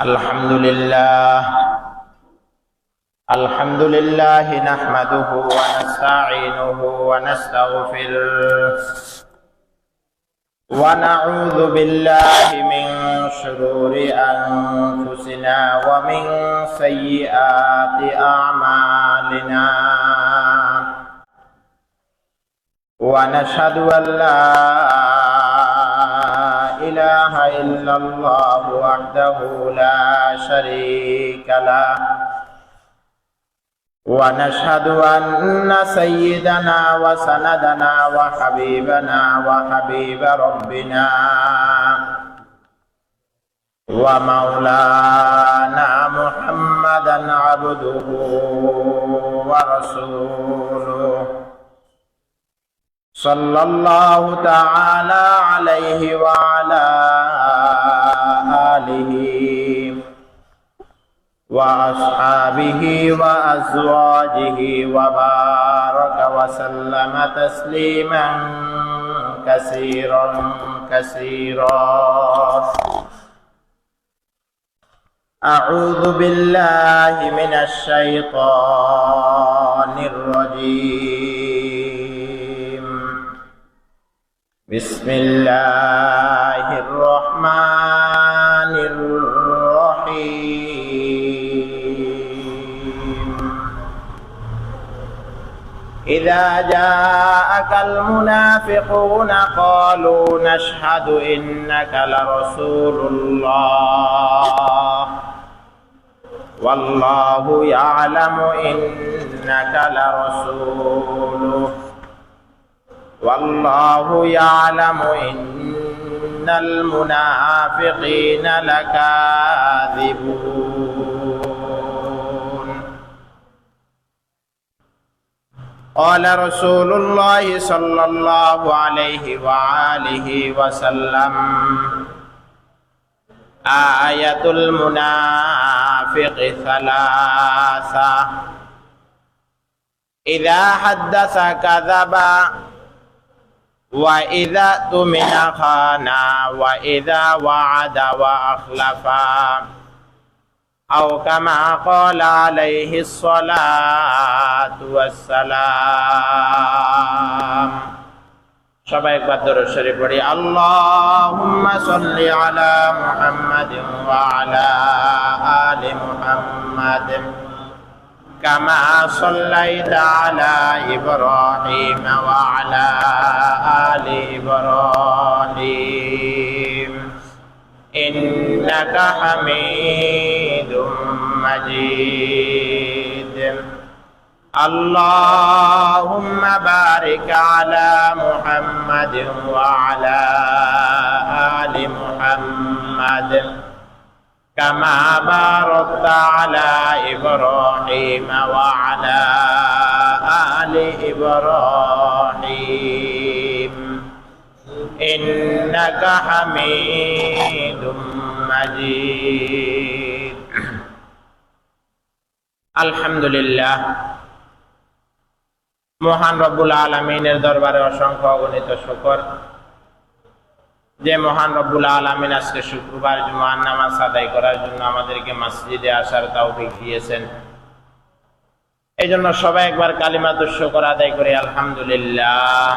الحمد لله نحمده ونستعينه ونستغفره ونعوذ بالله من شرور أنفسنا ومن سيئات أعمالنا ونشهد أن لا إله إلا الله وحده لا شريك له ونشهد أن سيدنا وسندنا وحبيبنا وحبيب ربنا ومولانا محمدا عبده ورسوله صلى الله تعالى عليه وعلى آله وأصحابه وأزواجه وبارك وسلم تسليما كثيرا أعوذ بالله من الشيطان الرجيم بسم الله الرحمن الرحيم إذا جاءك المنافقون قالوا نشهد إنك لرسول الله والله يعلم إنك لرسوله والله يعلم إن المنافقين لكاذبون قال رسول الله صلى الله عليه وآله وسلم آية المنافق ثلاثة إذا حدث كذب وإذا اؤتمن خان وإذا وعد وأخلف أو كما قال عليه الصلاة والسلام সবাই একবার দরুদ শরীফ পড়ি আল্লাহুম্মা সাল্লি আলা মুহাম্মাদিন ওয়া আলা আলি মুহাম্মাদ كما صليت على إبراهيم وعلى آل إبراهيم إنك حميد مجيد اللهم بارك على محمد وعلى آل محمد كما باركت على إبراهيم وعلى آل إبراهيم إنك حميد مجيد الحمد لله মহান রব্বুল আলামিনের দরবারে অসংখ্য অগণিত শুকর যে মহান রব্বুল আলামিন আজকে শুক্রবার জুমার নামাজ আদায় করার জন্য আমাদেরকে মসজিদে আসার তৌফিক দিয়েছেন। এই জন্য সবাই একবার কালিমাতুশ শুকর আদায় করে আলহামদুলিল্লাহ।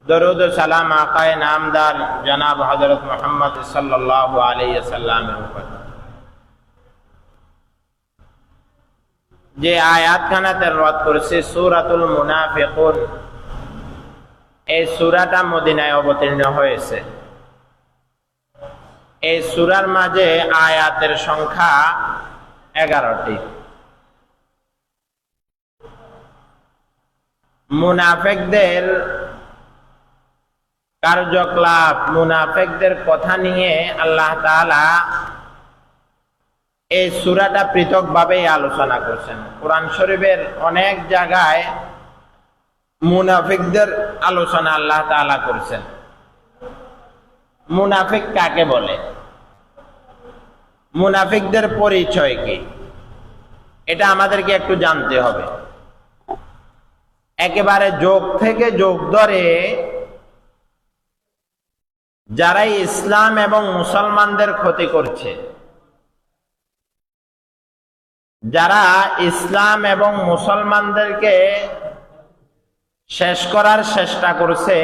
দরুদ ও সালাম আকায়ে নামদার জনাব হযরত মুহাম্মদ সাল্লাল্লাহু আলাইহি ওয়াসাল্লামের উপর। যে আয়াতখানা তেলাওয়াত করেছে সূরাতুল মুনাফিকুন, এই সূরাটা মদিনায় অবতীর্ণ হয়েছে। এই সূরার মাঝে আয়াতের সংখ্যা 11টি। মুনাফিকদের কার্যকলাপ, মুনাফিকদের কথা নিয়ে আল্লাহ তাআলা এই সূরাটা পৃথকভাবে আলোচনা করছেন। কোরআন শরীফের অনেক জায়গায় মুনাফিকদের আলোচনা আল্লাহ তাআলা করছেন। মুনাফিক কাকে বলে, মুনাফিকদের পরিচয় কি, এটা আমাদেরকে একটু জানতে হবে। একেবারে যোগ থেকে যোগ ধরে যারা ইসলাম এবং মুসলমানদের ক্ষতি করছে, যারা ইসলাম এবং মুসলমানদেরকে শেষ করার চেষ্টা করছে,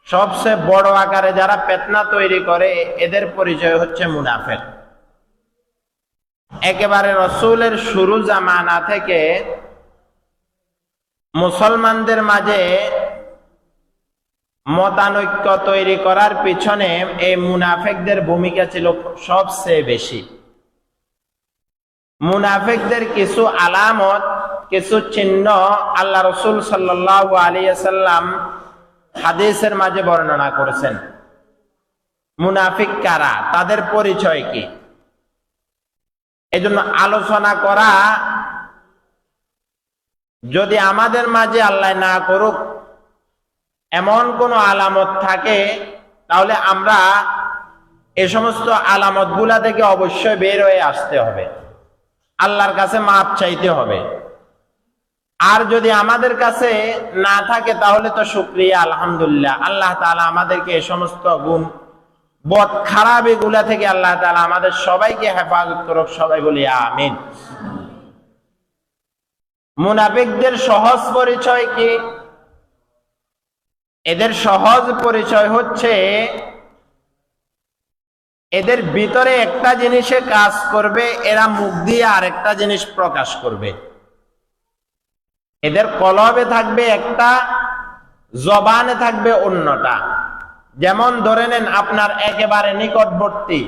সবচেয়ে বড় আকারে যারা ফিতনা তৈরি করে, এদের পরিচয় হচ্ছে মুনাফিক। একেবারে রাসূলের শুরু জামানা থেকে মুসলমানদের মাঝে মতানৈক্য তৈরি করার পিছনে এই মুনাফিকদের ভূমিকা ছিল সবচেয়ে বেশি। মুনাফিকদের কিছু আলামত, কিছু চিহ্ন আল্লাহ রাসূল সাল্লাল্লাহু আলাইহি ওয়াসাল্লাম হাদিসের মাঝে বর্ণনা করেছেন। মুনাফিক কারা, তাদের পরিচয় কি, এজন্য আলোচনা করা যদি আমাদের মাঝে আল্লাহ না করুক এমন কোন আলামত থাকে, তাহলে আমরা এই সমস্ত আলামতগুলা থেকে অবশ্যই বের হয়ে আসতে হবে, আল্লাহর কাছে মাপ চাইতে হবে। আর যদি আমাদের কাছে না থাকে তাহলে তো শুকরিয়া, আলহামদুলিল্লাহ, আল্লাহ তাআলা আমাদেরকে এই সমস্ত গুণ, বদ খারাপ এগুলা থেকে আল্লাহ তাআলা আমাদের সবাইকে হেফাজত করুক। সবাই বলি আমিন। মুনাফিকদের সহজ পরিচয় কি? এদের সহজ পরিচয় হচ্ছে এদের ভিতরে একটা জিনিসে কাজ করবে, এরা মুখ দিয়ে আরেকটা জিনিস প্রকাশ করবে। এদের কলবে থাকবে একটা, জবানে থাকবে অন্যটা। যেমন ধরে নেন আপনার একেবারে নিকটবর্তী,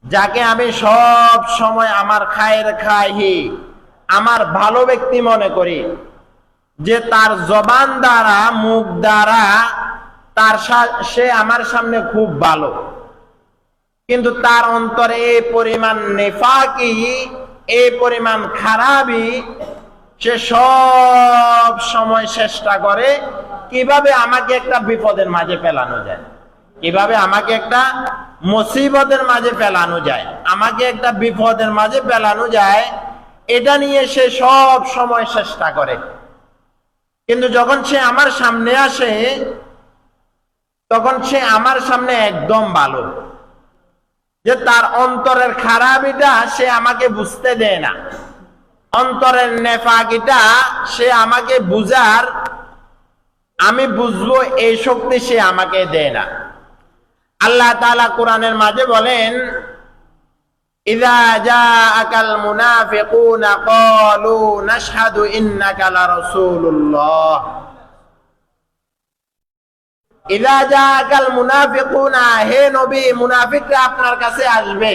যাকে আমি সব সময় আমার খায়ের খাহি, আমার ভালো ব্যক্তি মনে করি, যে তার জবান দ্বারা, মুখ দ্বারা সে আমার সামনে খুব ভালো, কিন্তু তার অন্তরে এই পরিমাণ নেফাকি, এই পরিমাণ খারাপি, সে সব সময় চেষ্টা করে কিভাবে আমাকে একটা বিপদের মাঝে ফেলানো যায়, কিভাবে আমাকে একটা মুসিবতের মাঝে ফেলানো যায়, আমাকে একটা বিপদের মাঝে ফেলানো যায়, এটা নিয়ে সে সব সময় চেষ্টা করে। কিন্তু যখন সে আমার সামনে আসে, তখন সে আমার সামনে একদম ভালো, যে তার অন্তরের খারাপিটা সে আমাকে বুঝতে দেয় না, অন্তরের নেফাকিটা সে আমাকে বুঝার, আমি বুঝবো এই শক্তি সে আমাকে দেয় না। আল্লাহ তাআলা কোরআনের মাঝে বলেন, ইযা জাআকাল মুনাফিকুনা ক্বালু নাশহাদু ইন্নাকা লারাসূলুল্লাহ। ইযা জাআকাল মুনাফিকুনা, হে নবী, মুনাফিকরা আপনার কাছে আসবে।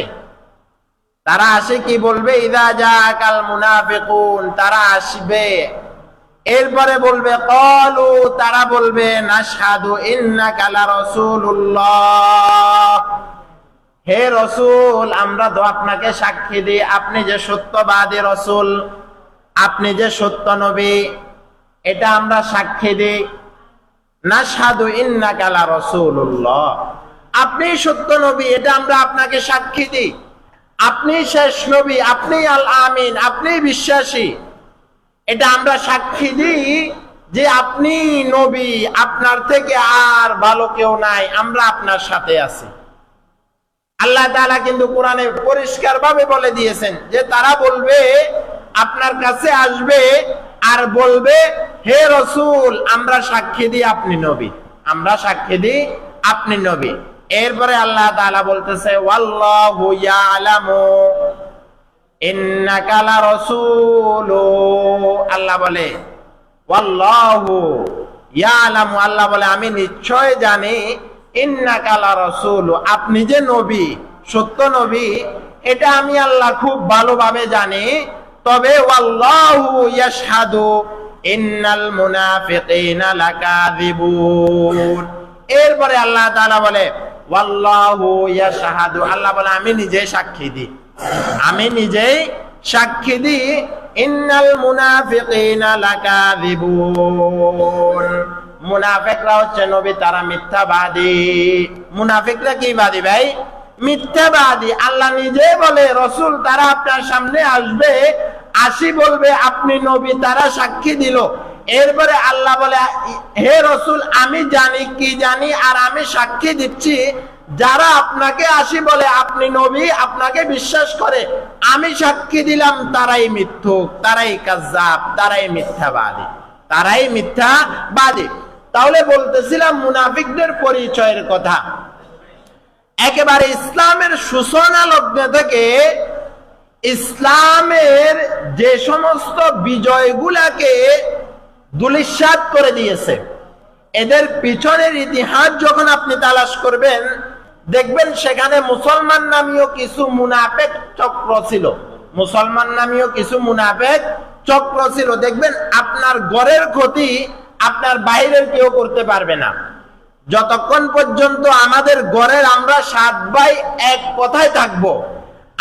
তারা আসে কি বলবে? ইযা জাআকাল মুনাফিকুন, তারা আসবে, এরপরে বলবে ক্বালু, তারা বলবে নাশহাদু ইন্নাকা লারাসূলুল্লাহ, হে রাসূল, আমরা তো আপনাকে সাক্ষী দিই আপনি যে সত্যবাদী রাসূল, আপনি যে সত্য নবী, এটা আমরা সাক্ষী দিই। নাশহাদু ইন্নাকা লারাসূলুল্লাহ, আপনি সত্য নবী, এটা আমরা আপনাকে সাক্ষী দিই। আপনি শেষ নবী, আপনি আল আমিন, আপনি বিশ্বাসী, এটা আমরা সাক্ষী দিই যে আপনি নবী, আপনার থেকে আর ভালো কেউ নাই, আমরা আপনার সাথে আছি। আল্লাহ তাআলা কিন্তু কোরআনে পরিষ্কার ভাবে বলে দিয়েছেন যে তারা বলবে, আপনার কাছে আসবে আর বলবে, হে রাসূল, আমরা সাক্ষী দিই আপনি নবী, আমরা সাক্ষী দিই আপনি নবী। এরপরে আল্লাহ তাআলা বলতেছে, ওয়াল্লাহু ইয়ালামু ইন্নাকা লারাসূলু, আল্লাহ বলে ওয়াল্লাহু ইয়ালামু, আল্লাহ বলে আমি নিশ্চয় জানি, ইন্নাকা লারাসূলু, আপনি যে নবী, সত্য নবী, এটা আমি আল্লাহ খুব ভালোভাবে জানি। তবে ওয়াল্লাহু ইয়াশহাদু ইন্নাল মুনাফিকিনা লাকাযিবুন। এরপরে আল্লাহ তাআলা বলে ওয়াল্লাহু ইয়াশহাদু, আল্লাহ বলে আমি নিজেই সাক্ষী দিই, আমি নিজেই সাক্ষী দিই, ইন্নাল মুনাফিকিনা লাকাযিবুন, মুনাফিকরা হচ্ছে নবী, তারা মিথ্যাবাদী। মুনাফিকরা কি বাদী ভাই? মিথ্যাবাদী। আল্লাহ নিজে বলে, রাসূল, তারা আপনার সামনে আসবে, আসি বলবে আপনি নবী, তারা সাক্ষী দিল, এরপরে আল্লাহ বলে, হে রসুল, আমি জানি কি জানি, আর আমি সাক্ষী দিচ্ছি যারা আপনাকে আসি বলে আপনি নবী, আপনাকে বিশ্বাস করে, আমি সাক্ষী দিলাম তারাই মিথ্যুক, তারাই কাজ্জাব, তারাই মিথ্যাবাদী, তারাই মিথ্যাবাদী। তাহলে বলতেছিলাম মুনাফিকদের পরিচয়ের কথা। একেবারে ইসলামের সূচনা লগ্ন থেকে ইসলামের যে সমস্ত বিজয়গুলাকে ধূলিসাৎ করে দিয়েছে, এদের পিছনের ইতিহাস যখন আপনি তালাশ করবেন, দেখবেন সেখানে মুসলমান নামীয় কিছু মুনাফিক চক্র ছিল। মুসলমান নামীয় কিছু মুনাফিক চক্র ছিল। দেখবেন আপনার ঘরের ক্ষতি আপনার বাইরের কেউ করতে পারবে না। যতক্ষণ পর্যন্ত আমাদের ঘরের আমরা 7 ভাই এক কথায় থাকবো,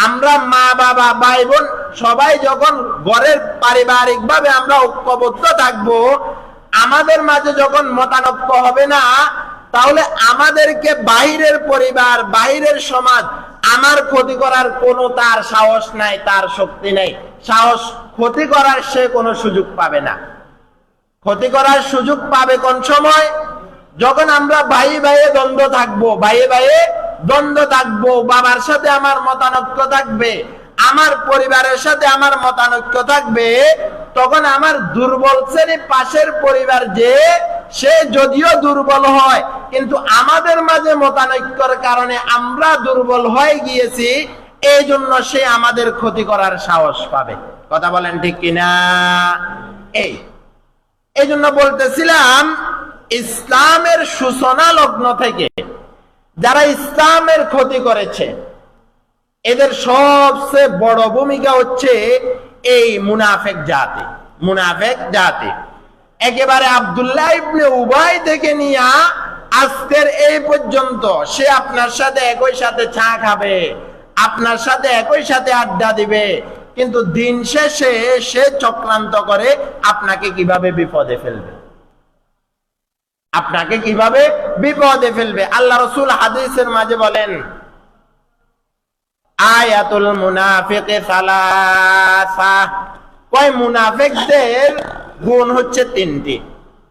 আমরা মা বাবা ভাই বোন সবাই যখন ঘরের পারিবারিক ভাবে আমরা ঐক্যবদ্ধ থাকবো, আমাদের মাঝে যখন মতানৈক্য হবে না, তাহলে আমাদেরকে বাহিরের পরিবার, বাহিরের সমাজ আমার ক্ষতি করার কোনো তার সাহস নাই, তার শক্তি নাই। সাহস ক্ষতি করার সে কোনো সুযোগ পাবে না। ক্ষতি করার সুযোগ পাবে কোন সময়? যখন আমরা ভাই ভাইয়ে দ্বন্দ্ব থাকবো, ভাইয়ে ভাইয়ে দ্বন্দ্ব থাকবো, বাবার সাথে আমার মতানৈক্য থাকবে, আমার পরিবারের সাথে আমার মতানৈক্য থাকবে, তখন আমার দুর্বল শ্রেণী পাশের পরিবার যে সে যদিও দুর্বল হয়, কিন্তু আমাদের মাঝে মতানৈক্যের কারণে আমরা দুর্বল হয়ে গিয়েছি, এই জন্য সে আমাদের ক্ষতি করার সাহস পাবে। কথা বলেন ঠিক কিনা? এই জন্য বলতেছিলাম, ইসলামের সূচনা লগ্ন থেকে যারা ইসলামের ক্ষতি করেছে, এদের সবচেয়ে বড় ভূমিকা হচ্ছে এই মুনাফিক জাতি। মুনাফিক জাতি একেবারে আব্দুল্লাহ ইবনে উবাই থেকে নিয়ে আজকের এই পর্যন্ত সে আপনার সাথে একই সাথে চা খাবে, আপনার সাথে একই সাথে আড্ডা দিবে, কিন্তু দিন শেষে সে চক্রান্ত করে আপনাকে কিভাবে বিপদে ফেলবে, আপনাকে কিভাবে বিপদে ফেলবে। আল্লাহ রাসূল হাদিসের মাঝে বলেন, আয়াতুল মুনাফিকি সালাসা, কয় মুনাফিকদের গুণ হচ্ছে 3টি,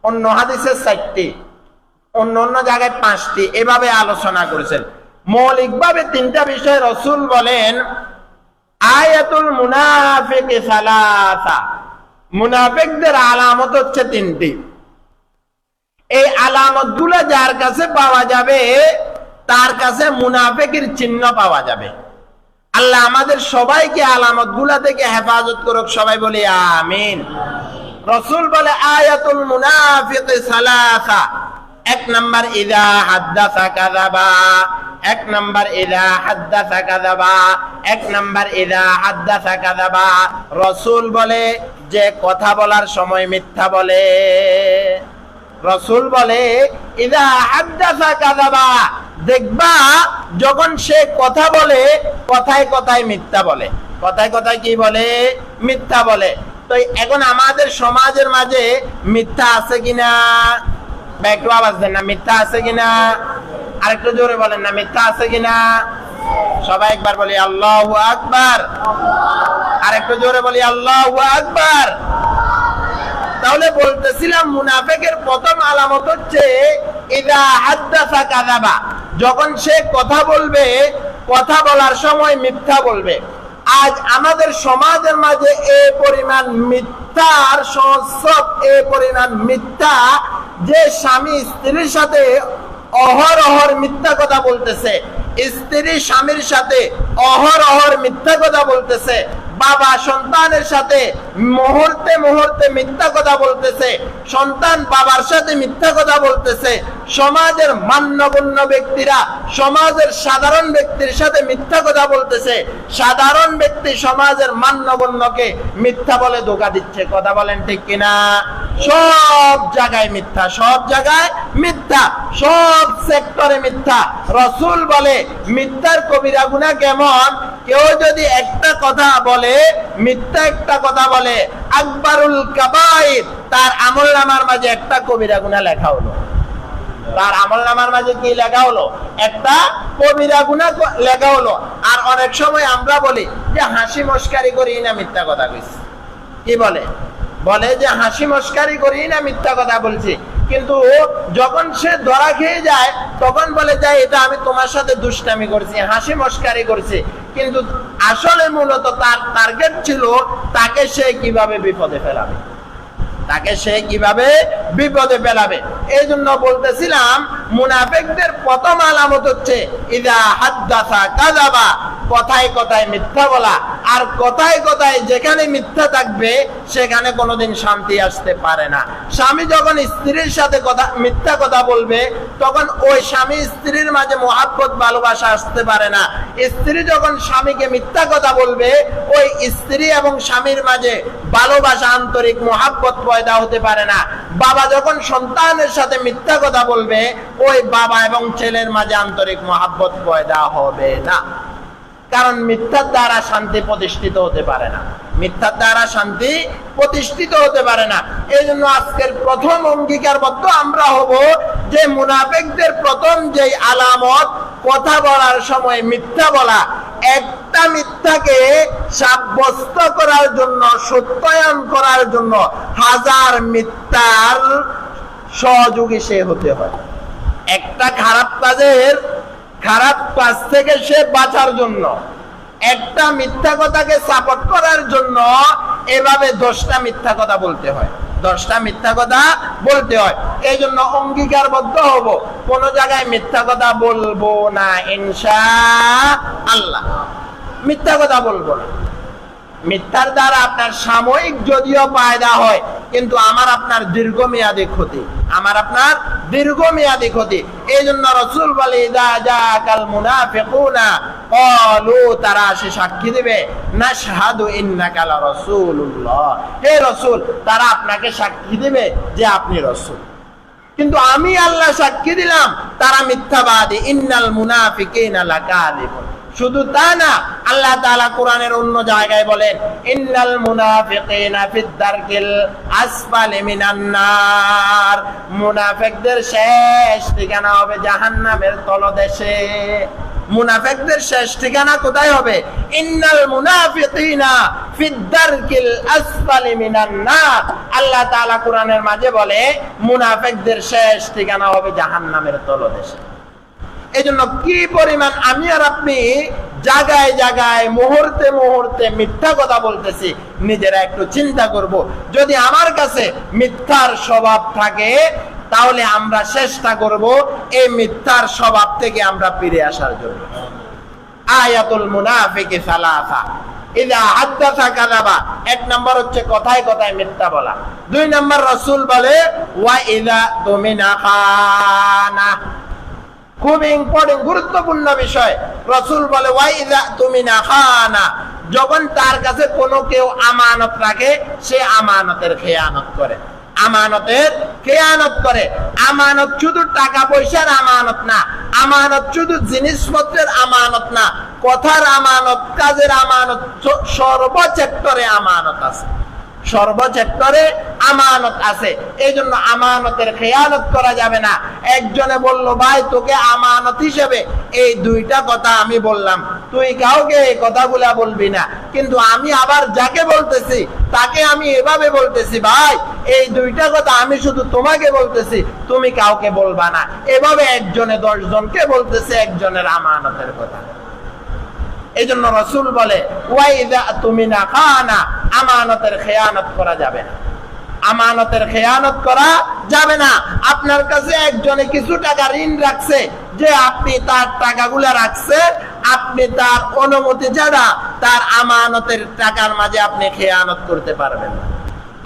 অন্য হাদিসে 4টি, অন্য জায়গায় 5টি, এভাবে আলোচনা করেছেন। মৌলিকভাবে 3টা বিষয় রাসূল বলেন, আয়াতুল মুনাফিকি সালাসা, মুনাফিকদের আলামত হচ্ছে 3টি। এই আলামত গুলো যার কাছে পাওয়া যাবে, তার কাছে মুনাফিকের চিহ্ন পাওয়া যাবে। আল্লাহ আমাদের সবাইকে আলামত গুলা থেকে হেফাজত করুক, সবাই বলি আমিন। রাসূল বলে, আয়াতুল মুনাফিকি সালাসা, 1 নাম্বার ইযা হাদাসা কাযাবা, 1 নাম্বার ইযা হাদাসা কাযাবা, 1 নাম্বার ইযা হাদাসা কাযাবা। রাসূল বলে, যে কথা বলার সময় মিথ্যা বলে। রাসূল বলে, ইযা হাদাসা কাযাবা, দেখবা যখন সে কথা বলে, কথায় কথায় মিথ্যা বলে। কথায় কথায় কি বলে? মিথ্যা বলে। তো এখন আমাদের সমাজের মাঝে মিথ্যা আছে কিনা? একটু আওয়াজ দেন না, মিথ্যা আছে কিনা? আরেকটু জোরে বলেন না, মিথ্যা আছে কিনা? সবাই একবার বলি আল্লাহু আকবার, আরেকটু জোরে বলি আল্লাহু আকবার। তাহলে বলতেছিলাম, মুনাফিকের প্রথম আলামত হচ্ছে ইযা হাদাসা কাযাবা, যখন সে কথা বলবে, কথা বলার সময় মিথ্যা বলবে। আজ আমাদের সমাজের মাঝে এই পরিমাণ মিথ্যার সংস্রব, এই পরিমাণ মিথ্যা, যে স্বামী স্ত্রীর সাথে অহরহর মিথ্যা কথা বলতেছে, স্ত্রী স্বামীর সাথে অহরহর মিথ্যা কথা বলতেছে, বাবা সন্তানের সাথে মুহূর্তে মুহূর্তে মিথ্যা কথা বলতেছে, সন্তান বাবার সাথে মিথ্যা কথা বলতেছে, সমাজের মান্যগণ্য ব্যক্তিরা সমাজের সাধারণ ব্যক্তির সাথে মিথ্যা কথা বলতেছে, সাধারণ ব্যক্তি সমাজের মান্যগণ্যকে মিথ্যা বলে ধোঁকা দিচ্ছে। কথা বলেন ঠিক কিনা? সব জায়গায় মিথ্যা, সব জায়গায় মিথ্যা, সব সেক্টরে মিথ্যা। রাসূল বলে, মিথ্যার কবিরা গুনাহ কেমন? কেউ যদি একটা কথা বলে, মিথ্যা একটা কথা বলে, আকবারুল কাবাইর, তার আমলনামার মাঝে একটা কবিরা গুনাহ লেখা হলো। তার আমলনামার মাঝে কি লেখা হলো? একটা কবিরা গুনাহ লেখা হলো। আর অনেক সময় আমরা বলি যে হাসি মস্কারি করি না, মিথ্যা কথা কইছি। কি বলে? বলে যে হাসি মস্কারি করি না, মিথ্যা কথা বলছি, কিন্তু যখন সে ধরা খেয়ে যায় তখন বলে যায় এটা আমি তোমার সাথে দুষ্টামি করছি, হাসি মস্কারি করছি, কিন্তু আসলে মূলত তার টার্গেট ছিল তাকে সে কিভাবে বিপদে ফেলাবে, তাকে সে কিভাবে বিপদে ফেলাবে। এই জন্য বলতেছিলাম মুনাফিকদের প্রথম আলামত হচ্ছে ইযা হাদ্দাসা কাযাবা, কথায় কথায় মিথ্যা বলা। আর কথায় কথায় যেখানে মিথ্যা থাকবে সেখানে কোনোদিন শান্তি আসতে পারে না। স্বামী যখন স্ত্রীর সাথে মিথ্যা কথা বলবে তখন ওই স্বামী স্ত্রীর মাঝে মহাব্বত ভালোবাসা আসতে পারে না। স্ত্রী যখন স্বামীকে মিথ্যা কথা বলবে ওই স্ত্রী এবং স্বামীর মাঝে ভালোবাসা আন্তরিক মহাব্বত পয়দা হতে পারে না। বাবা যখন সন্তানের সাথে মিথ্যা কথা বলবে ওই বাবা এবং ছেলের মাঝে আন্তরিক মহাব্বত পয়দা হবে না, কারণ মিথ্যার দ্বারা শান্তি প্রতিষ্ঠিত হতে পারে না, মিথ্যার দ্বারা শান্তি প্রতিষ্ঠিত হতে পারে না। এই জন্য আজকের প্রথম অঙ্গীকারবদ্ধ আমরা হব যে মুনাফিকদের প্রথম যে আলামত কথা বলার সময় মিথ্যা বলা। একটা মিথ্যাকে সাব্যস্ত করার জন্য, সত্যায়ন করার জন্য হাজার মিথ্যার সহযোগী সে হতে হয়। একটা খারাপ কাজ থেকে সে বাঁচার জন্য, একটা মিথ্যা কথাকে সাপোর্ট করার জন্য এভাবে 10টা মিথ্যা কথা বলতে হয়, 10টা মিথ্যা কথা বলতে হয়। এই জন্য অঙ্গীকারবদ্ধ হব কোন জায়গায় মিথ্যা কথা বলবো না, ইনশাআল্লাহ মিথ্যা কথা বলবো না। মিথ্যার দ্বারা আপনার সাময়িক যদিও ফায়দা হয়, কিন্তু আমার আপনার দীর্ঘমেয়াদী ক্ষতি, আমার আপনার দীর্ঘমেয়াদী ক্ষতি। এই জন্য রাসূল বলে ইযা জাআকাল মুনাফিকুনা ক্বালু, তারা এসে সাক্ষী দিবে নাশহাদু ইন্নাকা লা রাসূলুল্লাহ, হে রাসূল, তারা আপনাকে সাক্ষী দিবে যে আপনি রাসূল, কিন্তু আমি আল্লাহ সাক্ষী দিলাম তারা মিথ্যাবাদী। ইন্নাল মুনাফিকিনা লাকাযিবুন। শুধু তা না, আল্লাহ তাআলা কোরআনের অন্য জায়গায় বলেন ইন্নাল মুনাফিকিনা ফিদ দারকিল আসফালি মিনান নার, মুনাফিকদের শেষ ঠিকানা হবে জাহান্নামের তলদেশে। মুনাফিকদের শেষ ঠিকানা কোথায় হবে? ইন্নাল মুনাফিকিনা ফিদ দারকিল আসফালি মিনান নার। আল্লাহ তাআলা কোরআনের মাঝে বলে মুনাফিকদের শেষ ঠিকানা হবে জাহান্নামের তলদেশে। এজন্য কি পরিমাণ আমি আর আপনি জায়গায় জায়গায় মুহূর্তে মুহূর্তে মিথ্যা কথা বলতেছি, নিজেরা একটু চিন্তা করব। যদি আমার কাছে মিথ্যার স্বভাব থাকে তাহলে আমরা চেষ্টা করব এই মিথ্যার স্বভাব থেকে আমরা ফিরে আসার জন্য। আয়াতুল মুনাফিকি সালাসা, ইযা হাদ্দাসা কাযাবা, 1 নম্বর হচ্ছে কথায় কথায় মিথ্যা বলা। 2 নম্বর রাসূল বলে ওয়া ইযা তুমিনা খানা, খুব ইম্পর্টেন্ট গুরুত্বপূর্ণ বিষয়। রাসূল বলে ওয়া ইযা তুমিনা খানা, যখন তার কাছে কোনো কেউ আমানত রাখে সে আমানতের খেয়ানত করে, আমানতের খেয়ানত করে। আমানত শুধু টাকা পয়সার আমানত না, আমানত শুধু জিনিসপত্রের আমানত না, কথার আমানত, কাজের আমানত, সর্বক্ষেত্রে আমানত আছে, সর্বক্ষেত্রে আমানত আছে। এই জন্য আমানতের খেয়ানত করা যাবে না। একজনে বলল ভাই তোকে আমানত হিসেবে এই 2টা কথা আমি বললাম, তুই কাউকে এই কথাগুলা বলবি না, কিন্তু আমি আবার যাকে বলতেছি তাকে আমি এভাবে বলতেছি ভাই এই 2টা কথা আমি শুধু তোমাকে বলতেছি, তুমি কাউকে বলবা না। এভাবে একজনে 10 জনকে বলতেছে একজনের আমানতের কথা। এই জন্য রাসূল বলে ওয়া ইযা তুমিনা খানা, আমানতের খেয়ানত করা যাবে না, আমানতের খেয়ানত করা যাবে না। আপনার কাছে একজনে কিছু টাকা ঋণ রাখছে, যে আপনি তার টাকাগুলা রাখছেন, আপনি তার অনুমতি ছাড়া তার আমানতের টাকার মাঝে আপনি খেয়ানত করতে পারবেন না।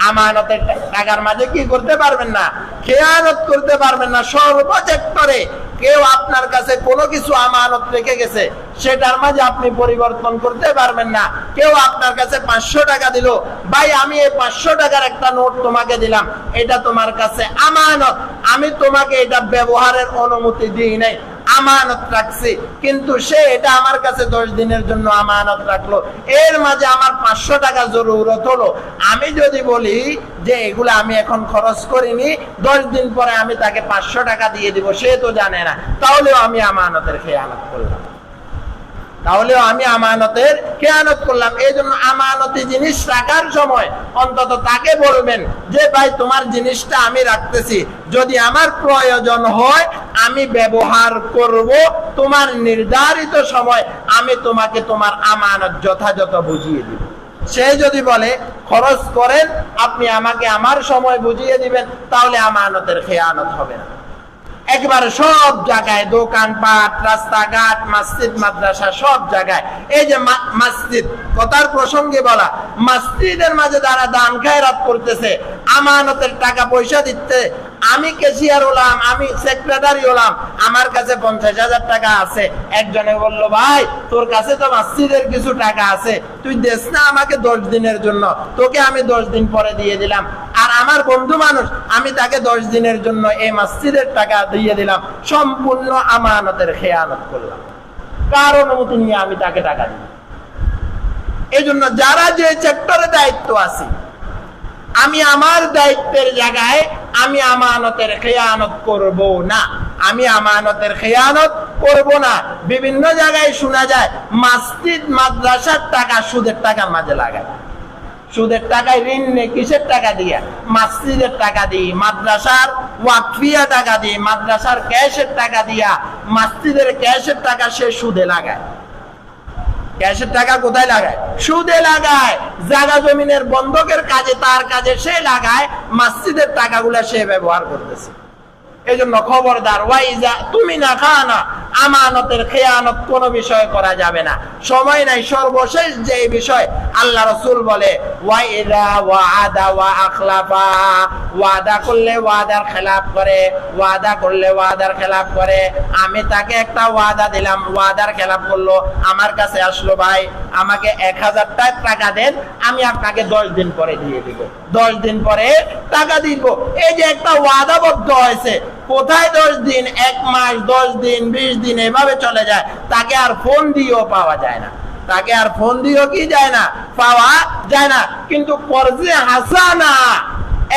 আমানতের টাকার মাঝে কি করতে পারবেন না? খেয়ানত করতে পারবেন না। সর্বক্ষেত্রে কেউ আপনার কাছে কোনো কিছু আমানত রেখে গেছে, সেটার মাঝে আপনি পরিবর্তন করতে পারবেন না। কেউ আপনার কাছে 500 টাকা দিল, ভাই আমি এই 500 টাকার একটা নোট তোমাকে দিলাম, এটা তোমার কাছে আমানত, আমি তোমাকে এটা ব্যবহারের অনুমতি দিই নাই, আমানত রাখছি, কিন্তু সে এটা আমার কাছে 10 দিনের জন্য আমানত রাখলো, এর মাঝে আমার 500 টাকা জরুরত হলো। আমি যদি বলি যে এগুলো আমি এখন খরচ করিনি, 10 দিন পরে আমি তাকে 500 টাকা দিয়ে দিব, সে তো জানে না, তাহলেও আমি আমানতের খেয়ানত করলাম। তাহলে আমি আমানতের খেয়ানত করলাম। এই জন্য আমানতি জিনিস রাখার সময় অন্তত তাকে বলবেন যে ভাই তোমার জিনিসটা আমি রাখতেছি, যদি আমার প্রয়োজন হয় আমি ব্যবহার করব, তোমার নির্ধারিত সময় আমি তোমাকে তোমার আমানত যথাযথ বুঝিয়ে দিব। সে যদি বলে খরচ করেন, আপনি আমাকে আমার সময় বুঝিয়ে দিবেন, তাহলে আমানতের খেয়ানত হবে না। একবার সব জায়গায় দোকানপাট, রাস্তাঘাট, মসজিদ, মাদ্রাসা সব জায়গায় এই যে মসজিদ কথার প্রসঙ্গে বলা, মসজিদের মাঝে যারা দান খায়রাত করতেছে, আমানতের টাকা পয়সা দিতে, আমি ক্যাশিয়ার হলাম, আমি সেক্রেটারি হলাম, আমার কাছে 50,000 টাকা আছে। একজনে বলল ভাই তোর কাছে তো মসজিদের কিছু টাকা আছে, তুই দেস না আমাকে 10 দিনের জন্য, তোকে আমি 10 দিন পরে দিয়ে দিলাম। আর আমার বন্ধু মানুষ, আমি তাকে 10 দিনের জন্য এই মসজিদের টাকা দিয়ে দিলাম। সম্পূর্ণ আমানতের খেয়ানত করলাম, কার অনুমতি নিয়ে আমি তাকে টাকা দিই? এই জন্য যারা যে সেক্টরে দায়িত্ব আছে, আমি আমার দায়িত্বের জায়গায় আমি আমানতের খেয়ানত করব না, আমি আমানতের খেয়ানত করব না। বিভিন্ন জায়গায় শোনা যায় মসজিদ মাদ্রাসার টাকা সুদের টাকার মাঝে লাগায়, সুদের টাকায় ঋণ নেই, কিসের টাকা দিয়ে? মসজিদের টাকা দিয়ে, মাদ্রাসার ওয়াকফিয়া টাকা দিয়ে, মাদ্রাসার ক্যাশের টাকা দিয়া, মসজিদের ক্যাশের টাকা সে সুদে লাগায়। ক্যাশের টাকা কোথায় লাগায়? সুদে লাগায়। জায়গা জমিনের বন্ধকের কাজে, তার কাজে সে লাগায়, মসজিদের টাকাগুলা সে ব্যবহার করতেছে। এই জন্য খবরদার, ওয়াইজা তুমি না খানা, আমানতের খেয়ানত কোন বিষয় করা যাবে না, সময় নাই। সর্বশেষ যে বিষয় আল্লাহ রাসূল বলে ওয়াইদা ওয়াদা ওয়া আখলাফা, ওয়াদা করলে ওয়াদার খেলাফ করে, ওয়াদা করলে ওয়াদার খেলাফ করে। আমি তাকে একটা ওয়াদা দিলাম, ওয়াদার খেলাফ করলো, আমার কাছে আসলো ভাই আমাকে 1000 টাকা দেন, আমি আপনাকে 10 দিন পরে দিয়ে দিব, 10 দিন পরে টাকা দিব। এই যে একটা ওয়াদাবদ্ধ হয়েছে, কোথায় 10 দিন, 1 মাস, 10 দিন, 20 দিন এভাবে চলে যায়, তাকে আর ফোন দিয়েও পাওয়া যায় না, তাকে আর ফোন দিয়েও কি যায় না, পাওয়া যায় না। কিন্তু কর্জে হাসানা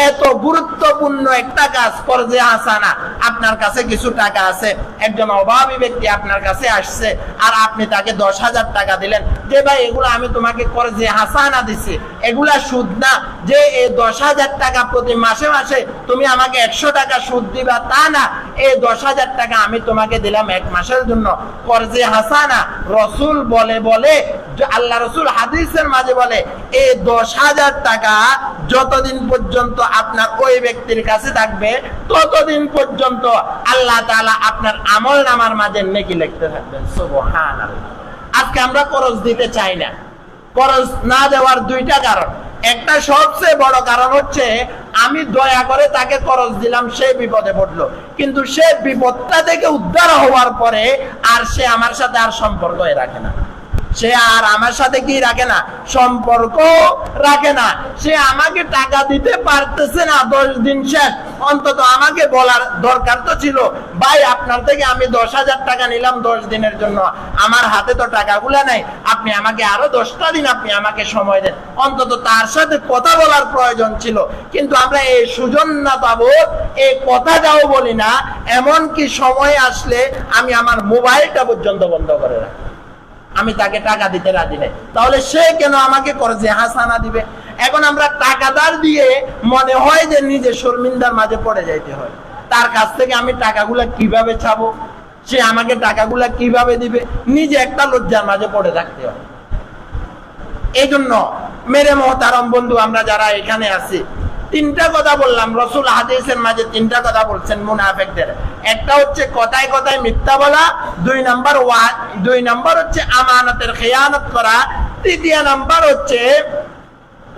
এত গুরুত্বপূর্ণ একটা কাজ। কর্জে হাসানা, আপনার কাছে কিছু টাকা আছে, একজন অভাবী ব্যক্তি আপনার কাছে আসছে, আর আপনি তাকে 10,000 টাকা দিলেন, যে ভাই এগুলো আমি তোমাকে কর্জে হাসানা দিছি, এগুলা সুদ না, যে এই 10,000 টাকা প্রতি মাসে মাসে তুমি আমাকে 100 টাকা সুদ দিবা তা না, এই 10,000 টাকা আমি তোমাকে দিলাম 1 মাসের জন্য, কর্জে হাসানা। রসুল বলে আল্লাহ রসুল হাদিসের মাঝে বলে এই 10,000 টাকা যতদিন পর্যন্ত আপনার ওই ব্যক্তির কাছে থাকবে, ততদিন পর্যন্ত আল্লাহ তাআলা আপনার আমল নামার মাঝে নেকি লিখতে থাকবেন। সুবহানাল্লাহ। আজকে আমরা খরচ দিতে চাই না। খরচ না দেওয়ার 2টা কারণ। একটা সবচেয়ে বড় কারণ হচ্ছে আমি দয়া করে তাকে খরচ দিলাম, সে বিপদে পড়লো, কিন্তু সে বিপদটা থেকে উদ্ধার হওয়ার পরে আর সে আমার সাথে আর সম্পর্ক রাখে না, সে আর আমার সাথে কি রাখে না, সম্পর্ক রাখে না। সে আমাকে টাকা দিতে পারতেছে না, 10 দিন শেষ, অন্তত আমাকে বলার দরকার তো ছিল, ভাই আপনার থেকে আমি 10,000 টাকা নিলাম 10 দিনের জন্য, আমার হাতে তো টাকাগুলা নাই, আপনি আমাকে আরো 10টা দিন আপনি আমাকে সময় দেন। অন্তত তার সাথে কথা বলার প্রয়োজন ছিল, কিন্তু আমরা এই সুজন না পাবো, এই কথাটাও বলি না। এমনকি সময় আসলে আমি আমার মোবাইলটা পর্যন্ত বন্ধ করে রাখি, আমি তাকে টাকা দিতে রাজি নেই। তাহলে সে কেন আমাকে কর্জে হাসানা দিবে? এখন আমরা টাকাদার দিয়ে মনে হয় যে নিজে শর্মিন্দার মাঝে পড়ে যাইতে হয়, তার কাছ থেকে আমি টাকাগুলা কিভাবে চাবো, সে আমাকে টাকাগুলা কিভাবে দিবে, নিজে একটা লজ্জার মাঝে পড়ে থাকতে হয়। এই জন্য মেরে মহতারম বন্ধু, আমরা যারা এখানে আছি, 3টা কথা বললাম। রসুল হাদিসের মাঝে 3টা কথা বলছেন মুনাফিকদের। একটা হচ্ছে কথায় কথায় মিথ্যা বলা, 2 নম্বর হচ্ছে আমানতের খেয়ানত করা, 3 নম্বর হচ্ছে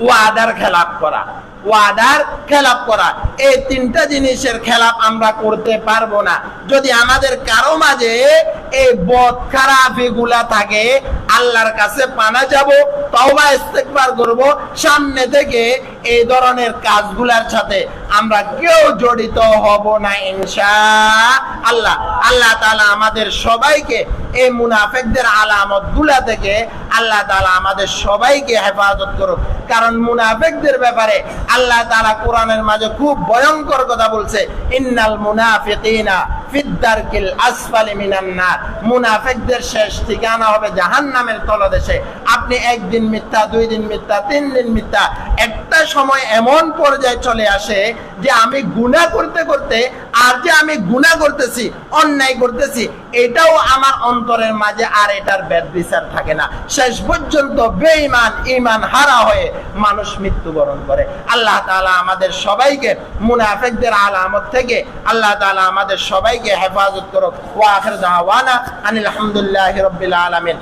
ওয়াদার খেলাফ করা, ওয়াদার খেলাফ করা। এই 3টা জিনিসের খেলাফ আমরা করতে পারবো না। যদি আমাদের কারো মাঝে এই বদ খারাপি গুলা থাকে, আল্লাহর কাছে পানা যাব, তওবা ইস্তেগফার করব, সামনে থেকে এই ধরনের কাজগুলার সাথে আমরা কেউ জড়িত হব না ইনশাআল্লাহ। আল্লাহ তাআলা আমাদের সবাইকে এই মুনাফিকদের আলামত গুলা থেকে আল্লাহ তাআলা আমাদের সবাইকে হেফাজত করুক। কারণ মুনাফিকদের ব্যাপারে আল্লাহ তাআলা কোরআনের মাঝে খুব ভয়ঙ্কর কথা বলছে, ইন্নাল মুনাফিকিনা ফিদ্দারকিল আসফালি মিনান নার, মুনাফিকদের শেষ ঠিকানা হবে জাহান্নামের তলদেশে। আপনি একদিন মিথ্যা, 2 দিন মিথ্যা, 3 দিন মিথ্যা, একটা সময় এমন পর্যায়ে চলে আসে যে আমি গুনাহ করতে করতে, আর যে আমি গুনাহ করতেছি, অন্যায় করতেছি, এটাও আমার অন্তরের মাঝে আর এটার ভেদ বিচার থাকে না। শেষ পর্যন্ত বেঈমান, ঈমান হারা হয়ে মানুষ মৃত্যুবরণ করে। আল্লাহ তাআলা আমাদের সবাইকে মুনাফিকদের আলামত থেকে আল্লাহ তাআলা আমাদের সবাইকে হেফাজত করুক। ওয়া আখির দাওয়ানা আনিল হামদুলিল্লাহি রাব্বিল আলামিন।